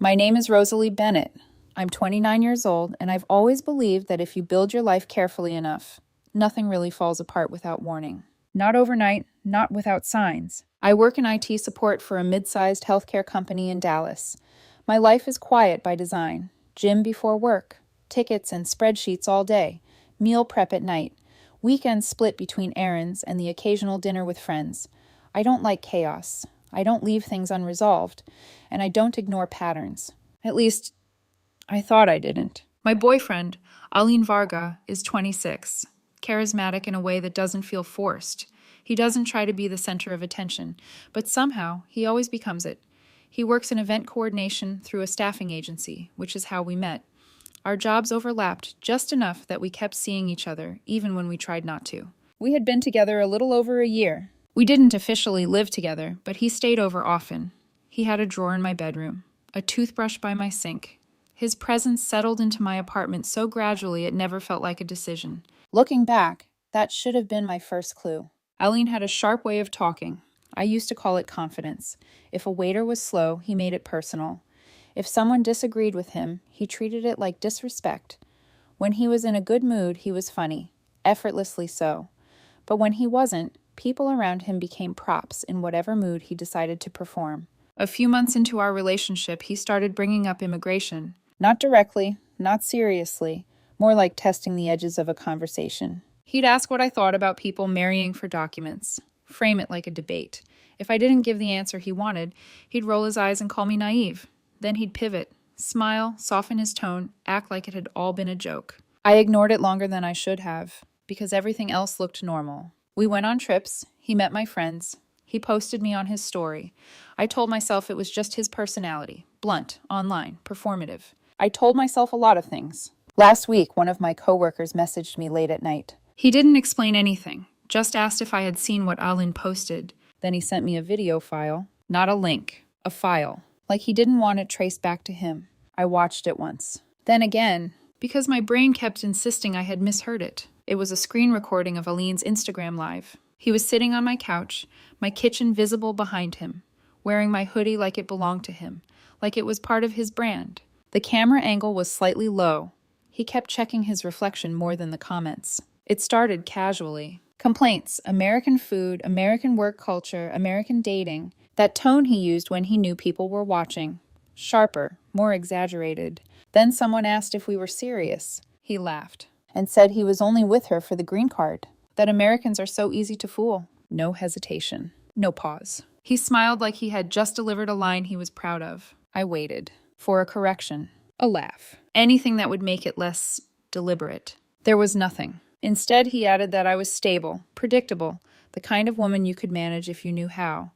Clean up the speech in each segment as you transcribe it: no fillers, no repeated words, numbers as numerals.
My name is Rosalie Bennett. I'm 29 years old, and I've always believed that if you build your life carefully enough, nothing really falls apart without warning. Not overnight, not without signs. I work in IT support for a mid-sized healthcare company in Dallas. My life is quiet by design. Gym before work, tickets and spreadsheets all day, meal prep at night, weekends split between errands and the occasional dinner with friends. I don't like chaos. I don't leave things unresolved, and I don't ignore patterns. At least, I thought I didn't. My boyfriend, Aline Varga, is 26, charismatic in a way that doesn't feel forced. He doesn't try to be the center of attention, but somehow he always becomes it. He works in event coordination through a staffing agency, which is how we met. Our jobs overlapped just enough that we kept seeing each other, even when we tried not to. We had been together a little over a year. We didn't officially live together, but he stayed over often. He had a drawer in my bedroom, a toothbrush by my sink. His presence settled into my apartment so gradually it never felt like a decision. Looking back, that should have been my first clue. Aline had a sharp way of talking. I used to call it confidence. If a waiter was slow, he made it personal. If someone disagreed with him, he treated it like disrespect. When he was in a good mood, he was funny, effortlessly so. But when he wasn't, people around him became props in whatever mood he decided to perform. A few months into our relationship, he started bringing up immigration. Not directly, not seriously, more like testing the edges of a conversation. He'd ask what I thought about people marrying for documents, frame it like a debate. If I didn't give the answer he wanted, he'd roll his eyes and call me naive. Then he'd pivot, smile, soften his tone, act like it had all been a joke. I ignored it longer than I should have, because everything else looked normal. We went on trips, he met my friends, he posted me on his story. I told myself it was just his personality, blunt, online, performative. I told myself a lot of things. Last week, one of my coworkers messaged me late at night. He didn't explain anything, just asked if I had seen what Alin posted. Then he sent me a video file, not a link, a file, like he didn't want it traced back to him. I watched it once. Then again, because my brain kept insisting I had misheard it. It was a screen recording of Alin's Instagram Live. He was sitting on my couch, my kitchen visible behind him, wearing my hoodie like it belonged to him, like it was part of his brand. The camera angle was slightly low. He kept checking his reflection more than the comments. It started casually. Complaints, American food, American work culture, American dating. That tone he used when he knew people were watching. Sharper, more exaggerated. Then someone asked if we were serious. He laughed and said he was only with her for the green card. That Americans are so easy to fool. No hesitation. No pause. He smiled like he had just delivered a line he was proud of. I waited. For a correction. A laugh. Anything that would make it less deliberate. There was nothing. Instead, he added that I was stable, predictable, the kind of woman you could manage if you knew how.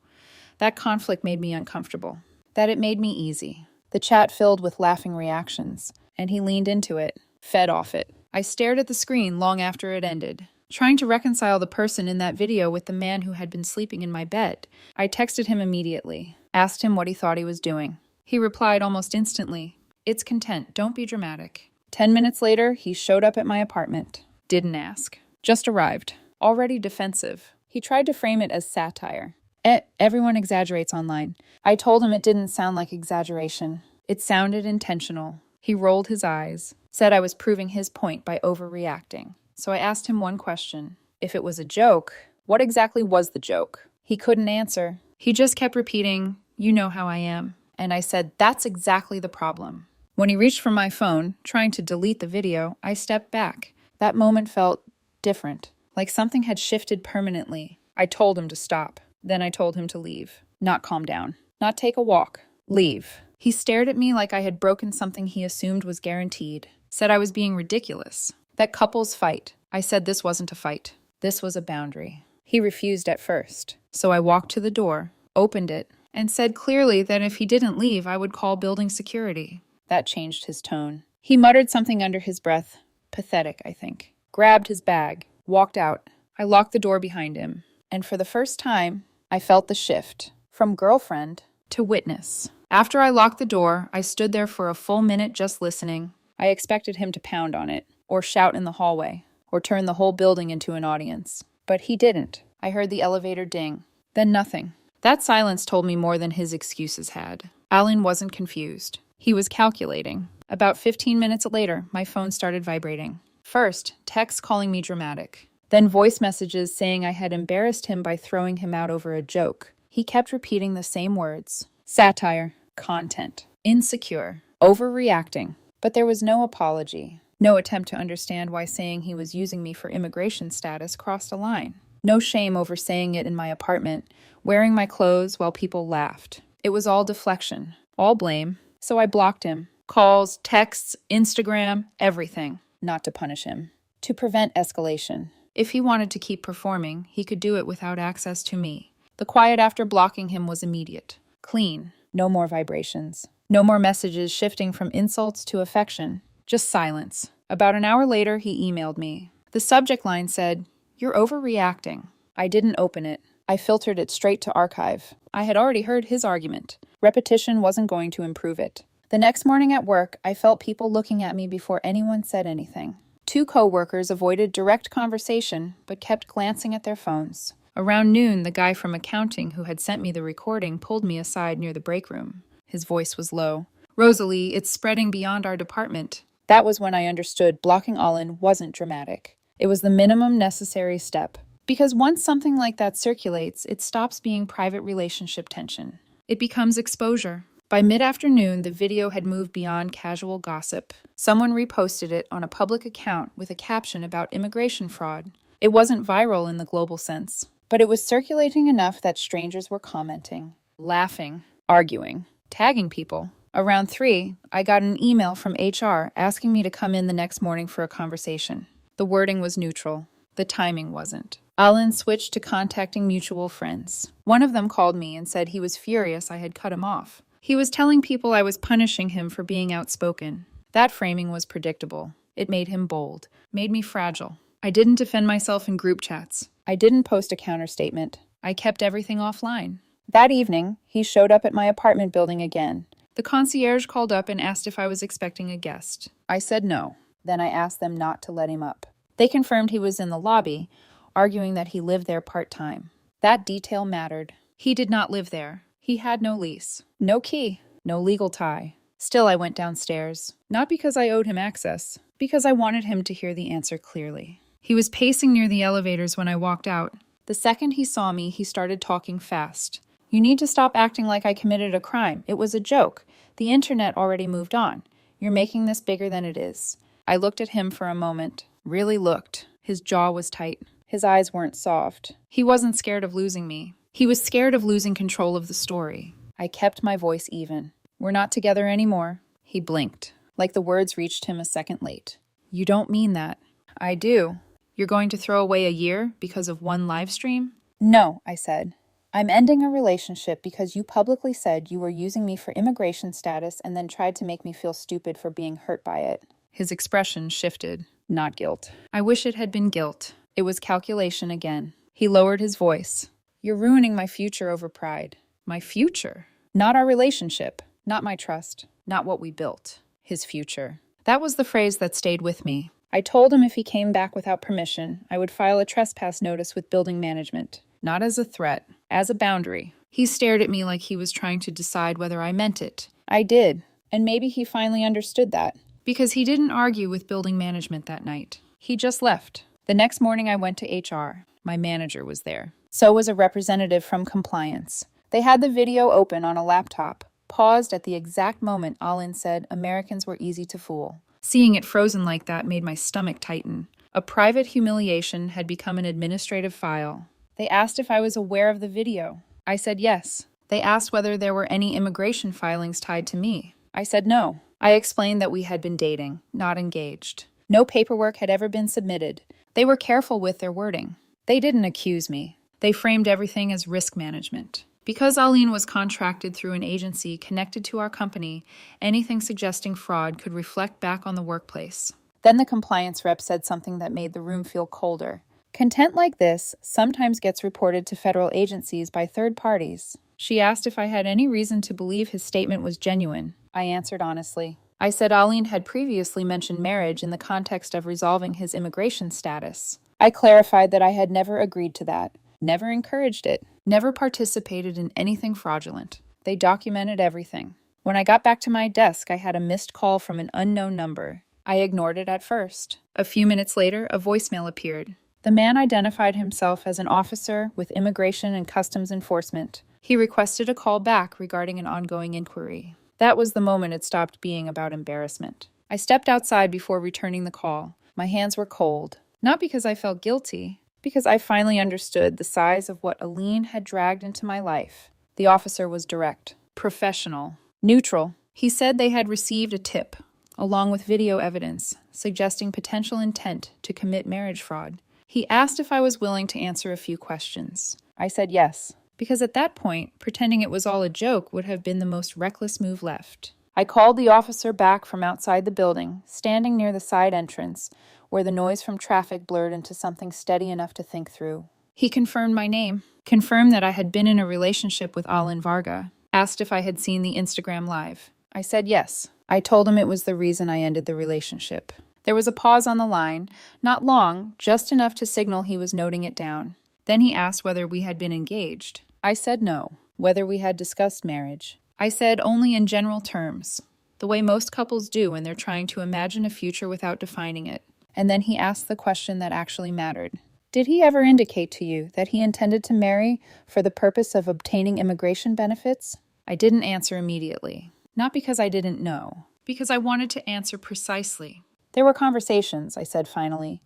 That conflict made me uncomfortable. That it made me easy. The chat filled with laughing reactions, and he leaned into it, fed off it. I stared at the screen long after it ended, trying to reconcile the person in that video with the man who had been sleeping in my bed. I texted him immediately, asked him what he thought he was doing. He replied almost instantly, "It's content, don't be dramatic." 10 minutes later, he showed up at my apartment. Didn't ask. Just arrived. Already defensive. He tried to frame it as satire. Everyone exaggerates online. I told him it didn't sound like exaggeration. It sounded intentional. He rolled his eyes, said I was proving his point by overreacting. So I asked him one question. If it was a joke, what exactly was the joke? He couldn't answer. He just kept repeating, "You know how I am." And I said, "That's exactly the problem." When he reached for my phone, trying to delete the video, I stepped back. That moment felt different, like something had shifted permanently. I told him to stop. Then I told him to leave. Not calm down. Not take a walk. Leave. He stared at me like I had broken something he assumed was guaranteed. Said I was being ridiculous. That couples fight. I said this wasn't a fight. This was a boundary. He refused at first. So I walked to the door, opened it, and said clearly that if he didn't leave, I would call building security. That changed his tone. He muttered something under his breath. Pathetic, I think. Grabbed his bag. Walked out. I locked the door behind him. And for the first time, I felt the shift. From girlfriend to witness. After I locked the door, I stood there for a full minute just listening. I expected him to pound on it, or shout in the hallway, or turn the whole building into an audience. But he didn't. I heard the elevator ding. Then nothing. That silence told me more than his excuses had. Alin wasn't confused. He was calculating. About 15 minutes later, my phone started vibrating. First, texts calling me dramatic. Then voice messages saying I had embarrassed him by throwing him out over a joke. He kept repeating the same words. Satire, content, insecure, overreacting. But there was no apology. No attempt to understand why saying he was using me for immigration status crossed a line. No shame over saying it in my apartment, wearing my clothes while people laughed. It was all deflection, all blame. So I blocked him. Calls, texts, Instagram, everything. Not to punish him. To prevent escalation. If he wanted to keep performing, he could do it without access to me. The quiet after blocking him was immediate. Clean. No more vibrations. No more messages shifting from insults to affection. Just silence. About an hour later, he emailed me. The subject line said, "You're overreacting." I didn't open it. I filtered it straight to archive. I had already heard his argument. Repetition wasn't going to improve it. The next morning at work, I felt people looking at me before anyone said anything. 2 coworkers avoided direct conversation, but kept glancing at their phones. Around noon, the guy from accounting who had sent me the recording pulled me aside near the break room. His voice was low. "Rosalie, it's spreading beyond our department." That was when I understood blocking Olin wasn't dramatic. It was the minimum necessary step. Because once something like that circulates, it stops being private relationship tension. It becomes exposure. By mid-afternoon, the video had moved beyond casual gossip. Someone reposted it on a public account with a caption about immigration fraud. It wasn't viral in the global sense, but it was circulating enough that strangers were commenting, laughing, arguing, tagging people. Around 3, I got an email from HR asking me to come in the next morning for a conversation. The wording was neutral. The timing wasn't. Alan switched to contacting mutual friends. One of them called me and said he was furious I had cut him off. He was telling people I was punishing him for being outspoken. That framing was predictable. It made him bold, made me fragile. I didn't defend myself in group chats. I didn't post a counterstatement. I kept everything offline. That evening, he showed up at my apartment building again. The concierge called up and asked if I was expecting a guest. I said no. Then I asked them not to let him up. They confirmed he was in the lobby, arguing that he lived there part-time. That detail mattered. He did not live there. He had no lease, no key, no legal tie. Still, I went downstairs, not because I owed him access, because I wanted him to hear the answer clearly. He was pacing near the elevators when I walked out. The second he saw me, he started talking fast. "You need to stop acting like I committed a crime. It was a joke. The internet already moved on. You're making this bigger than it is." I looked at him for a moment, really looked. His jaw was tight. His eyes weren't soft. He wasn't scared of losing me. He was scared of losing control of the story. I kept my voice even. "We're not together anymore." He blinked, like the words reached him a second late. "You don't mean that." "I do." "You're going to throw away a year because of one live stream?" "No," I said. "I'm ending a relationship because you publicly said you were using me for immigration status and then tried to make me feel stupid for being hurt by it." His expression shifted. Not guilt. I wish it had been guilt. It was calculation again. He lowered his voice. "You're ruining my future over pride." My future? Not our relationship. Not my trust. Not what we built. His future. That was the phrase that stayed with me. I told him if he came back without permission, I would file a trespass notice with building management. Not as a threat, as a boundary. He stared at me like he was trying to decide whether I meant it. I did, and maybe he finally understood that. Because he didn't argue with building management that night. He just left. The next morning I went to HR. My manager was there. So was a representative from compliance. They had the video open on a laptop, paused at the exact moment Alin said Americans were easy to fool. Seeing it frozen like that made my stomach tighten. A private humiliation had become an administrative file. They asked if I was aware of the video. I said yes. They asked whether there were any immigration filings tied to me. I said no. I explained that we had been dating, not engaged. No paperwork had ever been submitted. They were careful with their wording. They didn't accuse me. They framed everything as risk management. Because Aline was contracted through an agency connected to our company, anything suggesting fraud could reflect back on the workplace. Then the compliance rep said something that made the room feel colder. Content like this sometimes gets reported to federal agencies by third parties. She asked if I had any reason to believe his statement was genuine. I answered honestly. I said Aline had previously mentioned marriage in the context of resolving his immigration status. I clarified that I had never agreed to that, never encouraged it, never participated in anything fraudulent. They documented everything. When I got back to my desk, I had a missed call from an unknown number. I ignored it at first. A few minutes later, a voicemail appeared. The man identified himself as an officer with Immigration and Customs Enforcement. He requested a call back regarding an ongoing inquiry. That was the moment it stopped being about embarrassment. I stepped outside before returning the call. My hands were cold, not because I felt guilty, because I finally understood the size of what Aline had dragged into my life. The officer was direct, professional, neutral. He said they had received a tip, along with video evidence, suggesting potential intent to commit marriage fraud. He asked if I was willing to answer a few questions. I said yes, because at that point, pretending it was all a joke would have been the most reckless move left. I called the officer back from outside the building, standing near the side entrance, where the noise from traffic blurred into something steady enough to think through. He confirmed my name, confirmed that I had been in a relationship with Aline Varga, asked if I had seen the Instagram Live. I said yes. I told him it was the reason I ended the relationship. There was a pause on the line, not long, just enough to signal he was noting it down. Then he asked whether we had been engaged. I said no. Whether we had discussed marriage. I said only in general terms, the way most couples do when they're trying to imagine a future without defining it. And then he asked the question that actually mattered. Did he ever indicate to you that he intended to marry for the purpose of obtaining immigration benefits? I didn't answer immediately. Not because I didn't know, because I wanted to answer precisely. There were conversations, I said finally.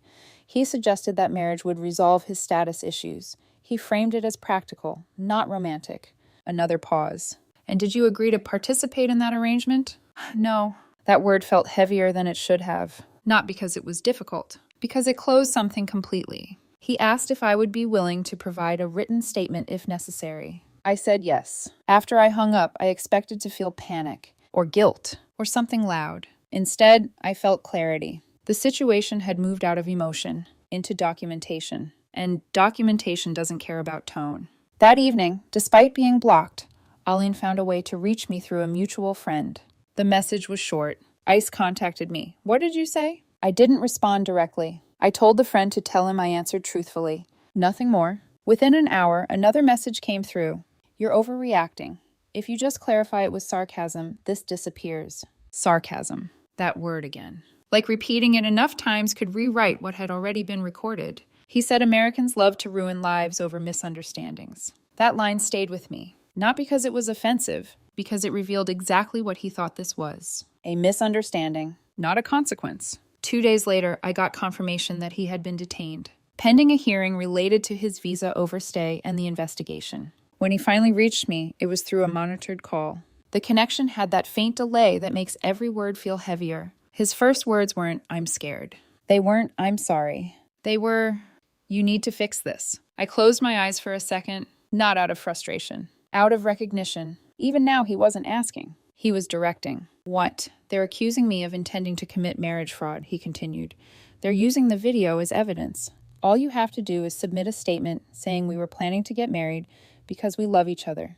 He suggested that marriage would resolve his status issues. He framed it as practical, not romantic. Another pause. And did you agree to participate in that arrangement? No. That word felt heavier than it should have. Not because it was difficult, because it closed something completely. He asked if I would be willing to provide a written statement if necessary. I said yes. After I hung up, I expected to feel panic, or guilt, or something loud. Instead, I felt clarity. The situation had moved out of emotion into documentation, and documentation doesn't care about tone. That evening, despite being blocked, Aline found a way to reach me through a mutual friend. The message was short. Ice contacted me. What did you say? I didn't respond directly. I told the friend to tell him I answered truthfully. Nothing more. Within an hour, another message came through. You're overreacting. If you just clarify it with sarcasm, this disappears. Sarcasm. That word again. Like repeating it enough times could rewrite what had already been recorded. He said Americans love to ruin lives over misunderstandings. That line stayed with me. Not because it was offensive, because it revealed exactly what he thought this was. A misunderstanding, not a consequence. 2 days later, I got confirmation that he had been detained, pending a hearing related to his visa overstay and the investigation. When he finally reached me, it was through a monitored call. The connection had that faint delay that makes every word feel heavier. His first words weren't, "I'm scared." They weren't, "I'm sorry." They were, "You need to fix this." I closed my eyes for a second, not out of frustration, out of recognition. Even now, he wasn't asking. He was directing. What? They're accusing me of intending to commit marriage fraud, he continued. They're using the video as evidence. All you have to do is submit a statement saying we were planning to get married because we love each other,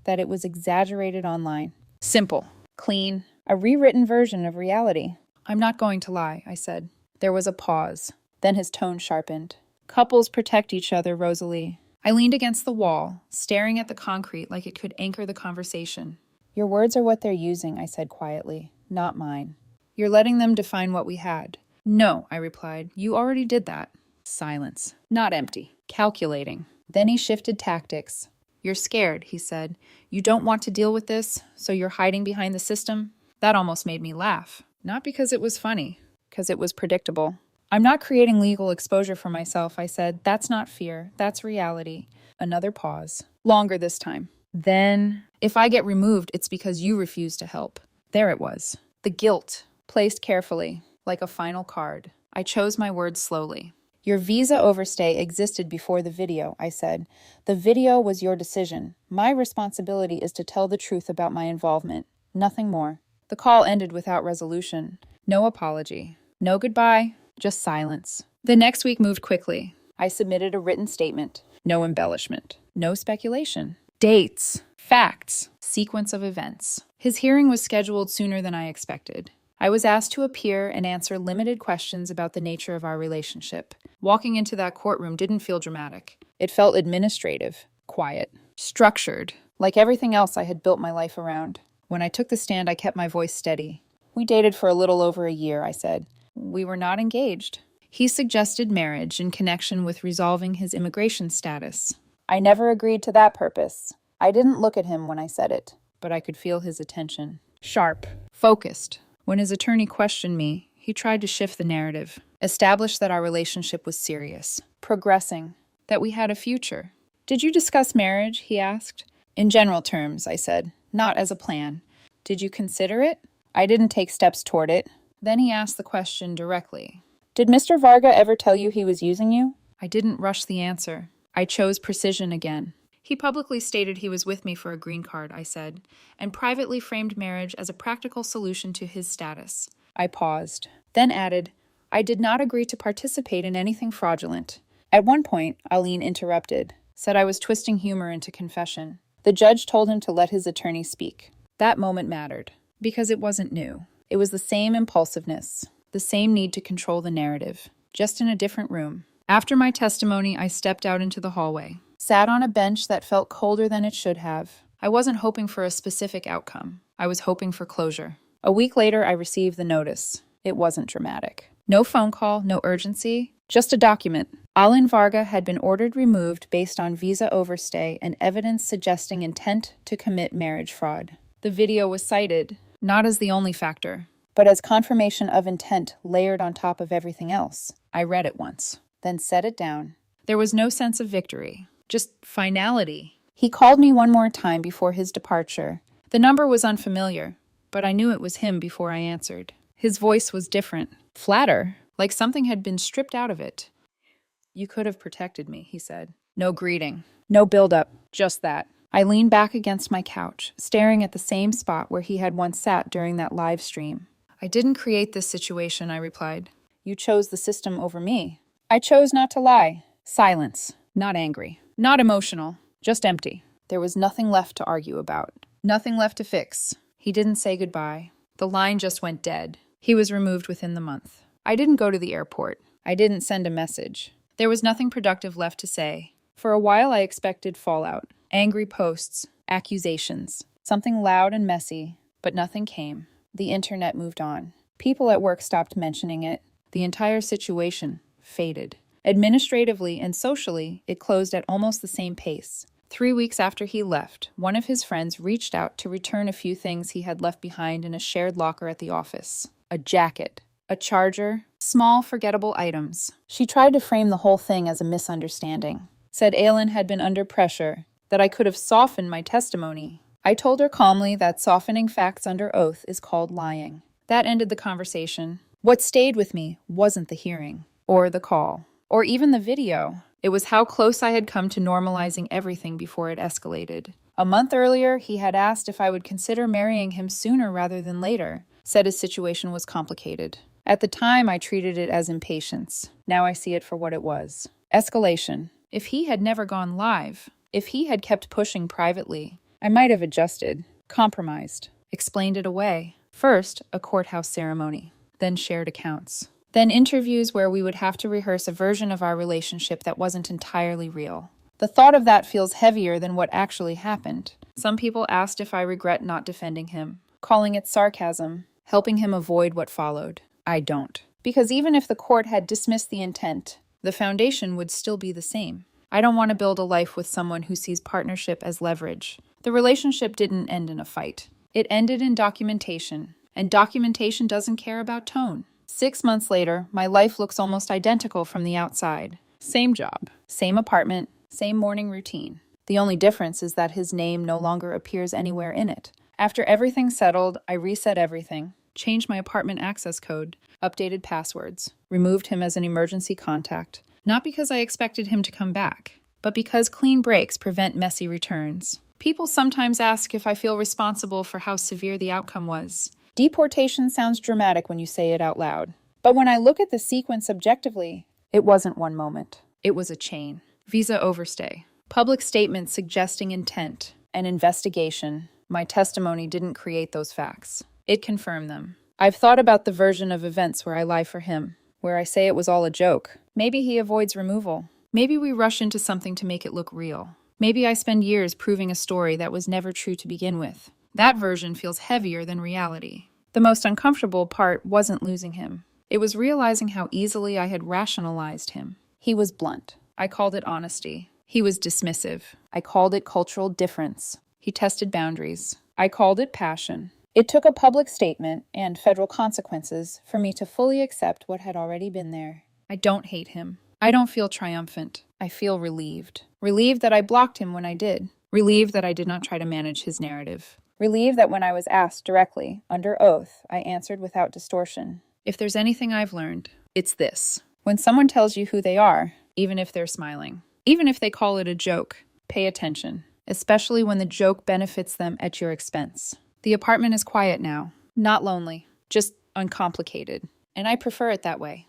that it was exaggerated online. Simple, clean, a rewritten version of reality. I'm not going to lie, I said. There was a pause. Then his tone sharpened. Couples protect each other, Rosalie. I leaned against the wall, staring at the concrete like it could anchor the conversation. Your words are what they're using, I said quietly, not mine. You're letting them define what we had. No, I replied. You already did that. Silence. Not empty. Calculating. Then he shifted tactics. You're scared, he said. You don't want to deal with this, so you're hiding behind the system? That almost made me laugh. Not because it was funny, because it was predictable. I'm not creating legal exposure for myself, I said. That's not fear. That's reality. Another pause. Longer this time. Then, if I get removed, it's because you refuse to help. There it was. The guilt, placed carefully, like a final card. I chose my words slowly. Your visa overstay existed before the video, I said. The video was your decision. My responsibility is to tell the truth about my involvement. Nothing more. The call ended without resolution. No apology. No goodbye. Just silence. The next week moved quickly. I submitted a written statement. No embellishment. No speculation. Dates. Facts. Sequence of events. His hearing was scheduled sooner than I expected. I was asked to appear and answer limited questions about the nature of our relationship. Walking into that courtroom didn't feel dramatic. It felt administrative, quiet, structured, like everything else I had built my life around. When I took the stand, I kept my voice steady. We dated for a little over a year, I said. We were not engaged. He suggested marriage in connection with resolving his immigration status. I never agreed to that purpose. I didn't look at him when I said it, but I could feel his attention. Sharp, focused. When his attorney questioned me, he tried to shift the narrative, establish that our relationship was serious, progressing, that we had a future. Did you discuss marriage? He asked. In general terms, I said, not as a plan. Did you consider it? I didn't take steps toward it. Then he asked the question directly. Did Mr. Varga ever tell you he was using you? I didn't rush the answer. I chose precision again. He publicly stated he was with me for a green card, I said, and privately framed marriage as a practical solution to his status. I paused, then added, I did not agree to participate in anything fraudulent. At one point, Aline interrupted, said I was twisting humor into confession. The judge told him to let his attorney speak. That moment mattered, because it wasn't new. It was the same impulsiveness, the same need to control the narrative, just in a different room. After my testimony, I stepped out into the hallway, sat on a bench that felt colder than it should have. I wasn't hoping for a specific outcome. I was hoping for closure. A week later, I received the notice. It wasn't dramatic. No phone call, no urgency, just a document. Aline Varga had been ordered removed based on visa overstay and evidence suggesting intent to commit marriage fraud. The video was cited, not as the only factor, but as confirmation of intent layered on top of everything else. I read it once, then set it down. There was no sense of victory, just finality. He called me one more time before his departure. The number was unfamiliar, but I knew it was him before I answered. His voice was different, flatter, like something had been stripped out of it. You could have protected me, he said. No greeting, no build-up, just that. I leaned back against my couch, staring at the same spot where he had once sat during that live stream. I didn't create this situation, I replied. You chose the system over me. I chose not to lie. Silence. Not angry. Not emotional. Just empty. There was nothing left to argue about. Nothing left to fix. He didn't say goodbye. The line just went dead. He was removed within the month. I didn't go to the airport. I didn't send a message. There was nothing productive left to say. For a while I expected fallout. Angry posts. Accusations. Something loud and messy. But nothing came. The internet moved on. People at work stopped mentioning it. The entire situation faded. Administratively and socially, it closed at almost the same pace. 3 weeks after he left, one of his friends reached out to return a few things he had left behind in a shared locker at the office. A jacket, a charger, small, forgettable items. She tried to frame the whole thing as a misunderstanding. Said Aylin had been under pressure, that I could have softened my testimony. I told her calmly that softening facts under oath is called lying. That ended the conversation. What stayed with me wasn't the hearing, or the call, or even the video. It was how close I had come to normalizing everything before it escalated. A month earlier, he had asked if I would consider marrying him sooner rather than later, said his situation was complicated. At the time, I treated it as impatience. Now I see it for what it was. Escalation. If he had never gone live, if he had kept pushing privately, I might have adjusted, compromised, explained it away. First, a courthouse ceremony, then shared accounts. Then interviews where we would have to rehearse a version of our relationship that wasn't entirely real. The thought of that feels heavier than what actually happened. Some people asked if I regret not defending him, calling it sarcasm, helping him avoid what followed. I don't. Because even if the court had dismissed the intent, the foundation would still be the same. I don't want to build a life with someone who sees partnership as leverage. The relationship didn't end in a fight. It ended in documentation, and documentation doesn't care about tone. 6 months later, my life looks almost identical from the outside. Same job, same apartment, same morning routine. The only difference is that his name no longer appears anywhere in it. After everything settled, I reset everything, changed my apartment access code, updated passwords, removed him as an emergency contact. Not because I expected him to come back, but because clean breaks prevent messy returns. People sometimes ask if I feel responsible for how severe the outcome was. Deportation sounds dramatic when you say it out loud. But when I look at the sequence objectively, it wasn't one moment. It was a chain. Visa overstay, public statements suggesting intent, an investigation. My testimony didn't create those facts. It confirmed them. I've thought about the version of events where I lie for him, where I say it was all a joke. Maybe he avoids removal. Maybe we rush into something to make it look real. Maybe I spend years proving a story that was never true to begin with. That version feels heavier than reality. The most uncomfortable part wasn't losing him. It was realizing how easily I had rationalized him. He was blunt. I called it honesty. He was dismissive. I called it cultural difference. He tested boundaries. I called it passion. It took a public statement and federal consequences for me to fully accept what had already been there. I don't hate him. I don't feel triumphant. I feel relieved. Relieved that I blocked him when I did. Relieved that I did not try to manage his narrative. Relieved that when I was asked directly, under oath, I answered without distortion. If there's anything I've learned, it's this. When someone tells you who they are, even if they're smiling, even if they call it a joke, pay attention, especially when the joke benefits them at your expense. The apartment is quiet now. Not lonely, just uncomplicated. And I prefer it that way.